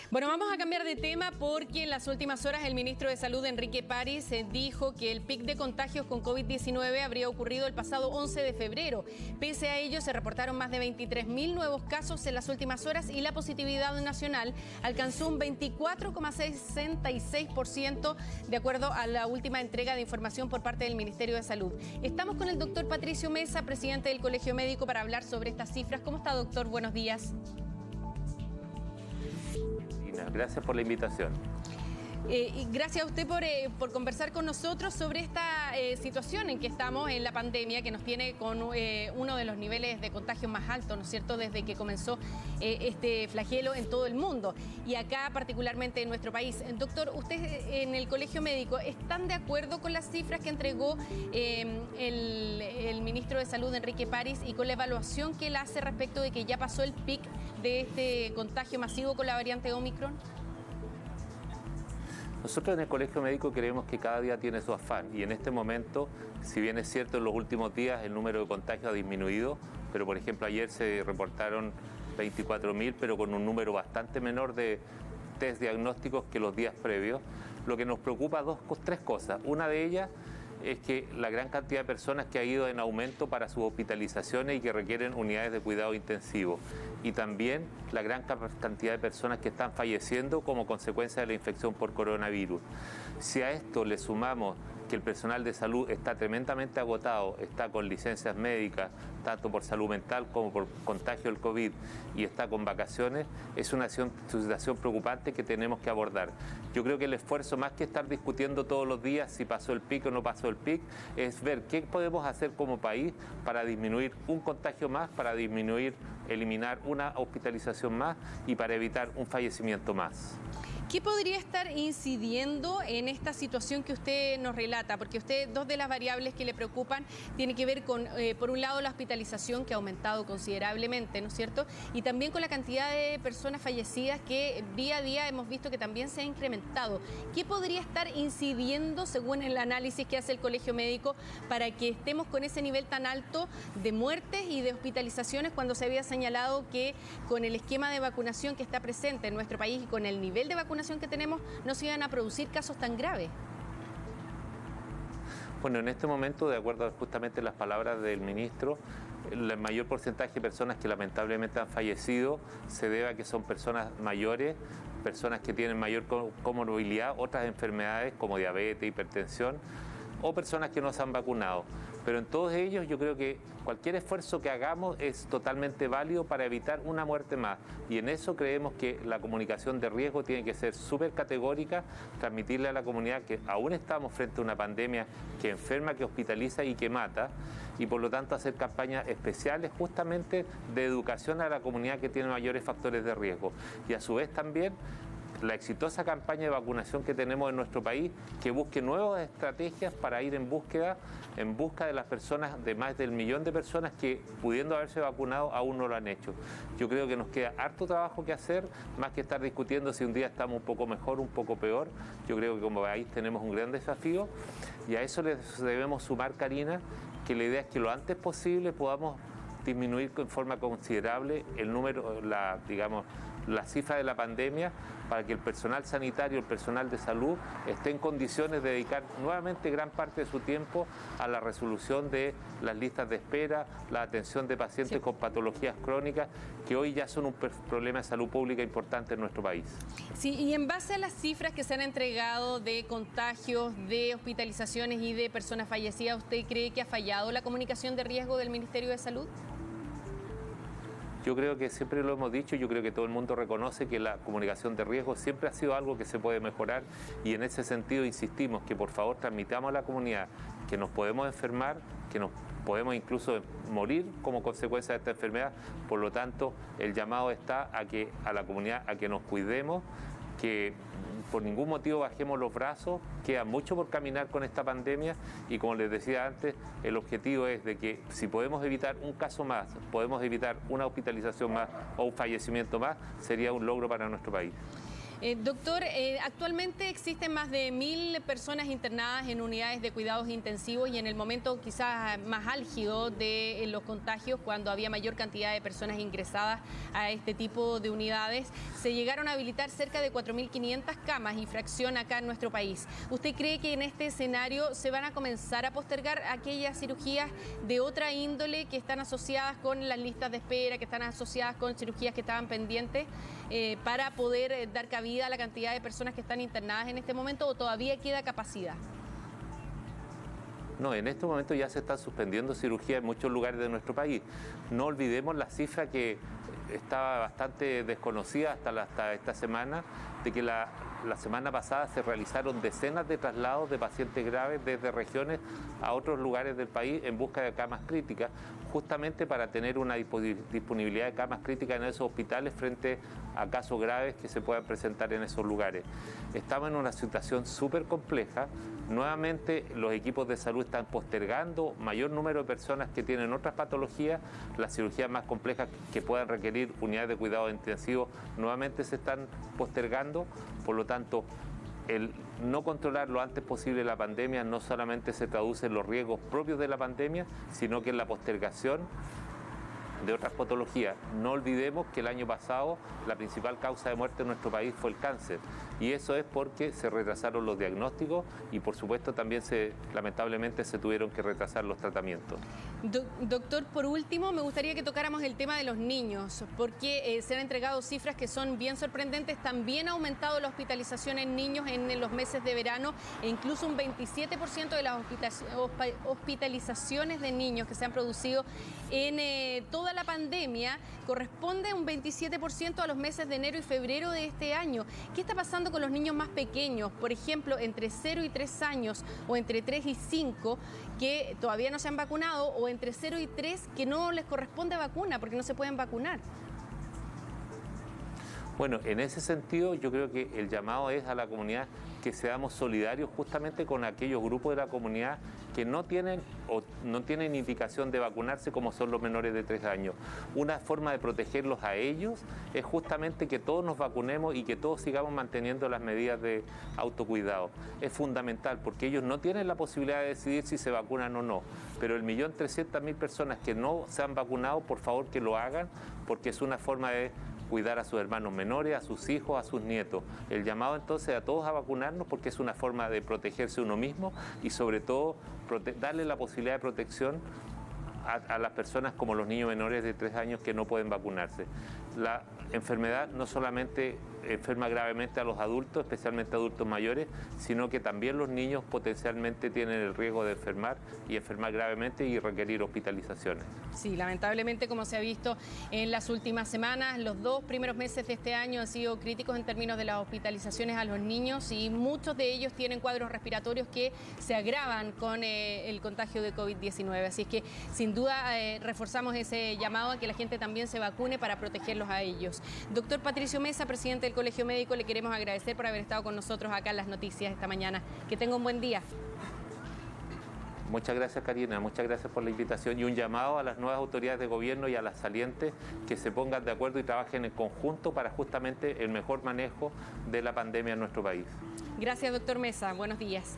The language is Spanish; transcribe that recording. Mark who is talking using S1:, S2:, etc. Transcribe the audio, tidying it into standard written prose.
S1: Bueno, vamos a cambiar de tema porque en las últimas horas el ministro de Salud, Enrique París, dijo que el pic de contagios con COVID-19 habría ocurrido el pasado 11 de febrero. Pese a ello, se reportaron más de 23.000 nuevos casos en las últimas horas y la positividad nacional alcanzó un 24,66% de acuerdo a la última entrega de información por parte del Ministerio de Salud. Estamos con el doctor Patricio Mesa, presidente del Colegio Médico, para hablar sobre estas cifras. ¿Cómo está, doctor? Buenos días.
S2: Gracias por la invitación.
S1: Y gracias a usted por conversar con nosotros sobre esta situación en que estamos en la pandemia, que nos tiene con uno de los niveles de contagio más altos, ¿no es cierto?, desde que comenzó este flagelo en todo el mundo y acá particularmente en nuestro país. Doctor, usted en el Colegio Médico, ¿están de acuerdo con las cifras que entregó el ministro de Salud, Enrique París, y con la evaluación que él hace respecto de que ya pasó el pic de este contagio masivo con la variante Omicron?
S2: Nosotros en el Colegio Médico creemos que cada día tiene su afán y en este momento, si bien es cierto en los últimos días el número de contagios ha disminuido, pero por ejemplo ayer se reportaron 24.000, pero con un número bastante menor de test diagnósticos que los días previos, lo que nos preocupa tres cosas. Una de ellas es que la gran cantidad de personas que ha ido en aumento para sus hospitalizaciones y que requieren unidades de cuidado intensivo. Y también la gran cantidad de personas que están falleciendo como consecuencia de la infección por coronavirus. Si a esto le sumamos que el personal de salud está tremendamente agotado, está con licencias médicas, tanto por salud mental como por contagio del COVID, y está con vacaciones, es una situación preocupante que tenemos que abordar. Yo creo que el esfuerzo, más que estar discutiendo todos los días si pasó el pic o no pasó el pic, es ver qué podemos hacer como país para disminuir un contagio más, para eliminar una hospitalización más y para evitar un fallecimiento más.
S1: ¿Qué podría estar incidiendo en esta situación que usted nos relata? Porque usted, dos de las variables que le preocupan tiene que ver con, por un lado, la hospitalización, que ha aumentado considerablemente, ¿no es cierto? Y también con la cantidad de personas fallecidas que día a día hemos visto que también se ha incrementado. ¿Qué podría estar incidiendo, según el análisis que hace el Colegio Médico, para que estemos con ese nivel tan alto de muertes y de hospitalizaciones cuando se había señalado que con el esquema de vacunación que está presente en nuestro país y con el nivel de vacunación que tenemos, no se iban a producir casos tan graves?
S2: Bueno, en este momento, de acuerdo a justamente las palabras del ministro, el mayor porcentaje de personas que lamentablemente han fallecido se debe a que son personas mayores, personas que tienen mayor comorbilidad, otras enfermedades como diabetes, hipertensión, o personas que no se han vacunado. Pero en todos ellos yo creo que cualquier esfuerzo que hagamos es totalmente válido para evitar una muerte más. Y en eso creemos que la comunicación de riesgo tiene que ser súper categórica, transmitirle a la comunidad que aún estamos frente a una pandemia que enferma, que hospitaliza y que mata, y por lo tanto hacer campañas especiales justamente de educación a la comunidad que tiene mayores factores de riesgo. Y a su vez también la exitosa campaña de vacunación que tenemos en nuestro país, que busque nuevas estrategias para ir en busca de las personas, de más del 1 millón de personas que, pudiendo haberse vacunado, aún no lo han hecho. Yo creo que nos queda harto trabajo que hacer, más que estar discutiendo si un día estamos un poco mejor, un poco peor. Yo creo que como país tenemos un gran desafío y a eso le debemos sumar, Karina, que la idea es que lo antes posible podamos disminuir en forma considerable el número, la cifra de la pandemia, para que el personal sanitario, el personal de salud esté en condiciones de dedicar nuevamente gran parte de su tiempo a la resolución de las listas de espera, la atención de pacientes con patologías crónicas, que hoy ya son un problema de salud pública importante en nuestro país.
S1: Sí, y en base a las cifras que se han entregado de contagios, de hospitalizaciones y de personas fallecidas, ¿usted cree que ha fallado la comunicación de riesgo del Ministerio de Salud?
S2: Yo creo que siempre lo hemos dicho, yo creo que todo el mundo reconoce que la comunicación de riesgo siempre ha sido algo que se puede mejorar y en ese sentido insistimos que por favor transmitamos a la comunidad que nos podemos enfermar, que nos podemos incluso morir como consecuencia de esta enfermedad. Por lo tanto, el llamado está a la comunidad a que nos cuidemos, que por ningún motivo bajemos los brazos, queda mucho por caminar con esta pandemia y como les decía antes, el objetivo es de que si podemos evitar un caso más, podemos evitar una hospitalización más o un fallecimiento más, sería un logro para nuestro país.
S1: Doctor, actualmente existen más de 1.000 personas internadas en unidades de cuidados intensivos y en el momento quizás más álgido de los contagios, cuando había mayor cantidad de personas ingresadas a este tipo de unidades, se llegaron a habilitar cerca de 4.500 camas y fracción acá en nuestro país. ¿Usted cree que en este escenario se van a comenzar a postergar aquellas cirugías de otra índole que están asociadas con las listas de espera, que están asociadas con cirugías que estaban pendientes, para poder dar cabida a la cantidad de personas que están internadas en este momento, o todavía queda capacidad?
S2: No, en este momento ya se están suspendiendo cirugías en muchos lugares de nuestro país. No olvidemos la cifra que estaba bastante desconocida hasta esta semana, de que la semana pasada se realizaron decenas de traslados de pacientes graves desde regiones a otros lugares del país en busca de camas críticas, justamente para tener una disponibilidad de camas críticas en esos hospitales frente a casos graves que se puedan presentar en esos lugares. Estamos en una situación súper compleja. Nuevamente los equipos de salud están postergando mayor número de personas que tienen otras patologías. Las cirugías más complejas que puedan requerir unidades de cuidado intensivo nuevamente se están postergando. Por lo tanto, el no controlar lo antes posible la pandemia no solamente se traduce en los riesgos propios de la pandemia, sino que en la postergación de otras patologías. No olvidemos que el año pasado la principal causa de muerte en nuestro país fue el cáncer, y eso es porque se retrasaron los diagnósticos y por supuesto también lamentablemente se tuvieron que retrasar los tratamientos.
S1: Doctor, por último me gustaría que tocáramos el tema de los niños, porque se han entregado cifras que son bien sorprendentes. También ha aumentado la hospitalización en niños en los meses de verano, e incluso un 27% de las hospitalizaciones de niños que se han producido en toda la pandemia corresponde a un 27% a los meses de enero y febrero de este año. ¿Qué está pasando con los niños más pequeños, por ejemplo, entre 0 y 3 años, o entre 3 y 5, que todavía no se han vacunado, o entre 0 y 3 que no les corresponde vacuna porque no se pueden vacunar?
S2: Bueno, en ese sentido yo creo que el llamado es a la comunidad que seamos solidarios justamente con aquellos grupos de la comunidad que no tienen indicación de vacunarse, como son los menores de 3 años. Una forma de protegerlos a ellos es justamente que todos nos vacunemos y que todos sigamos manteniendo las medidas de autocuidado. Es fundamental porque ellos no tienen la posibilidad de decidir si se vacunan o no, pero el 1.300.000 personas que no se han vacunado, por favor que lo hagan, porque es una forma de cuidar a sus hermanos menores, a sus hijos, a sus nietos. El llamado entonces a todos a vacunarnos, porque es una forma de protegerse uno mismo y sobre todo darle la posibilidad de protección a las personas como los niños menores de 3 años que no pueden vacunarse. La enfermedad no solamente enferma gravemente a los adultos, especialmente adultos mayores, sino que también los niños potencialmente tienen el riesgo de enfermar gravemente y requerir hospitalizaciones.
S1: Sí, lamentablemente, como se ha visto en las últimas semanas, los 2 primeros meses de este año han sido críticos en términos de las hospitalizaciones a los niños, y muchos de ellos tienen cuadros respiratorios que se agravan con el contagio de COVID-19. Así es que, sin duda, reforzamos ese llamado a que la gente también se vacune para protegerlos a ellos. Doctor Patricio Mesa, presidente del Colegio Médico, le queremos agradecer por haber estado con nosotros acá en las noticias esta mañana. Que tenga un buen día.
S2: Muchas gracias, Karina, muchas gracias por la invitación y un llamado a las nuevas autoridades de gobierno y a las salientes que se pongan de acuerdo y trabajen en conjunto para justamente el mejor manejo de la pandemia en nuestro país.
S1: Gracias, doctor Mesa. Buenos días.